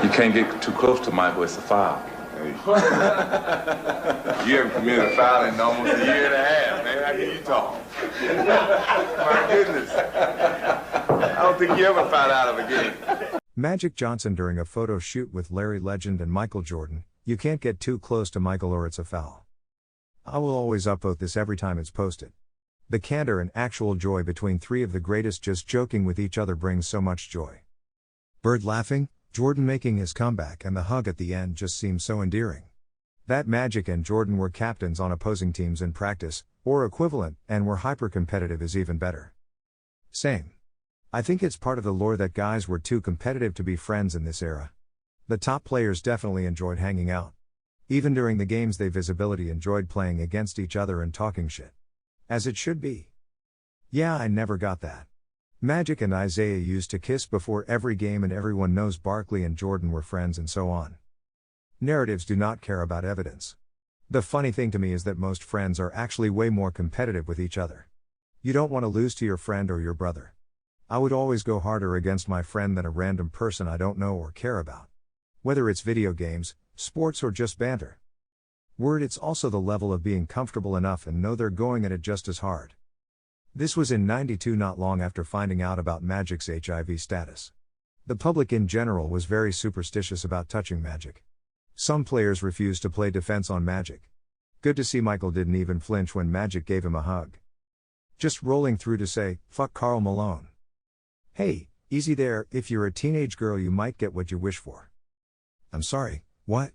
You can't get too close to Michael, it's a foul. Hey. You haven't committed a foul in almost a year and a half, man. How can you talk? My goodness. I don't think you ever fouled out of a game. Magic Johnson during a photo shoot with Larry Legend and Michael Jordan. You can't get too close to Michael or it's a foul. I will always upvote this every time it's posted. The candor and actual joy between three of the greatest just joking with each other brings so much joy. Bird laughing, Jordan making his comeback, and the hug at the end just seems so endearing. That Magic and Jordan were captains on opposing teams in practice, or equivalent, and were hyper-competitive is even better. Same. I think it's part of the lore that guys were too competitive to be friends in this era. The top players definitely enjoyed hanging out. Even during the games they visibility enjoyed playing against each other and talking shit. As it should be. Yeah, I never got that. Magic and Isaiah used to kiss before every game and everyone knows Barkley and Jordan were friends and so on. Narratives do not care about evidence. The funny thing to me is that most friends are actually way more competitive with each other. You don't want to lose to your friend or your brother. I would always go harder against my friend than a random person I don't know or care about. Whether it's video games, sports or just banter. It's also the level of being comfortable enough and know they're going at it just as hard. This was in '92, not long after finding out about Magic's HIV status. The public in general was very superstitious about touching Magic. Some players refused to play defense on Magic. Good to see Michael didn't even flinch when Magic gave him a hug. Just rolling through to say, "Fuck Karl Malone." Hey, easy there, if you're a teenage girl you might get what you wish for. I'm sorry, what?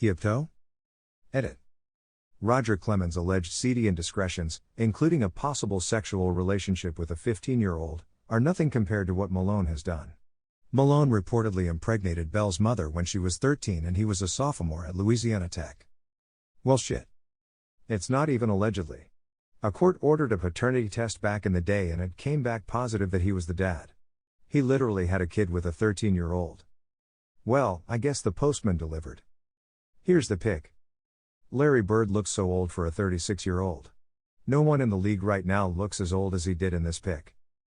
Hypto? Edit. Roger Clemens' alleged seedy indiscretions, including a possible sexual relationship with a 15-year-old, are nothing compared to what Malone has done. Malone reportedly impregnated Belle's mother when she was 13 and he was a sophomore at Louisiana Tech. Well shit. It's not even allegedly. A court ordered a paternity test back in the day and it came back positive that he was the dad. He literally had a kid with a 13-year-old. Well, I guess the postman delivered. Here's the pic. Larry Bird looks so old for a 36-year-old. No one in the league right now looks as old as he did in this pic.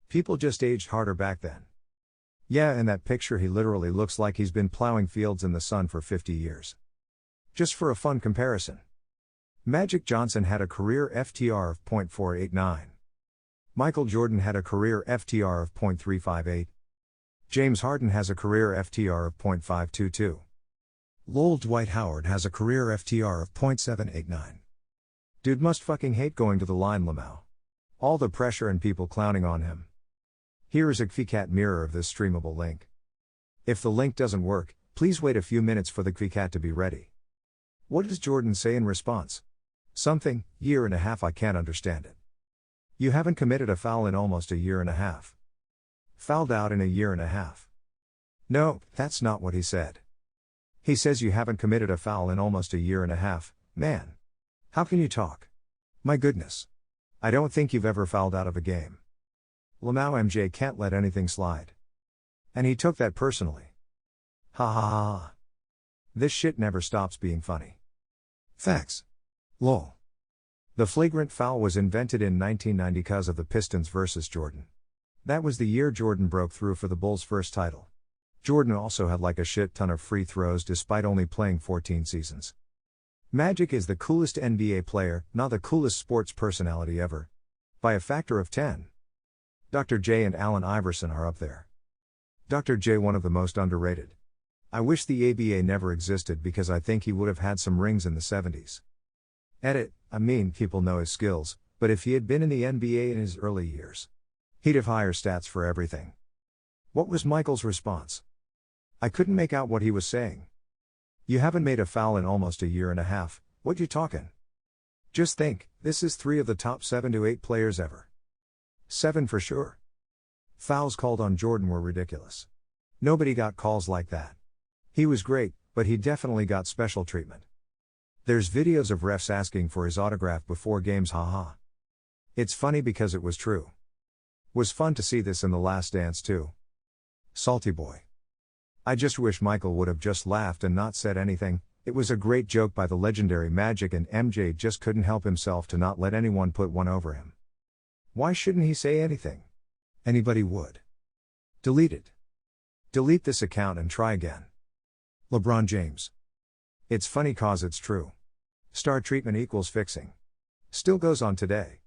People just aged harder back then. Yeah, in that picture he literally looks like he's been plowing fields in the sun for 50 years. Just for a fun comparison. Magic Johnson had a career FTR of .489. Michael Jordan had a career FTR of .358. James Harden has a career FTR of .522. Lol Dwight Howard has a career FTR of .789. Dude must fucking hate going to the line, Lamau. All the pressure and people clowning on him. Here is a Kvikat mirror of this streamable link. If the link doesn't work, please wait a few minutes for the Kvikat to be ready. What does Jordan say in response? Something, year and a half, I can't understand it. You haven't committed a foul in almost a year and a half. Fouled out in a year and a half. No, that's not what he said. He says you haven't committed a foul in almost a year and a half, man. How can you talk? My goodness. I don't think you've ever fouled out of a game. Lamau MJ can't let anything slide. And he took that personally. Ha ha ha. This shit never stops being funny. Facts. Lol. The flagrant foul was invented in 1990 cause of the Pistons versus Jordan. That was the year Jordan broke through for the Bulls' first title. Jordan also had like a shit ton of free throws despite only playing 14 seasons. Magic is the coolest NBA player, not the coolest sports personality ever. By a factor of 10. Dr. J and Allen Iverson are up there. Dr. J one of the most underrated. I wish the ABA never existed because I think he would have had some rings in the 70s. Edit, I mean, people know his skills, but if he had been in the NBA in his early years, he'd have higher stats for everything. What was Michael's response? I couldn't make out what he was saying. You haven't made a foul in almost a year and a half, what you talking? Just think, this is 3 of the top 7 to 8 players ever. 7 for sure. Fouls called on Jordan were ridiculous. Nobody got calls like that. He was great, but he definitely got special treatment. There's videos of refs asking for his autograph before games, haha. It's funny because it was true. Was fun to see this in The Last Dance too. Salty boy. I just wish Michael would have just laughed and not said anything. It was a great joke by the legendary Magic and MJ just couldn't help himself to not let anyone put one over him. Why shouldn't he say anything? Anybody would. Delete it. Delete this account and try again. LeBron James. It's funny cause it's true. Star treatment equals fixing. Still goes on today.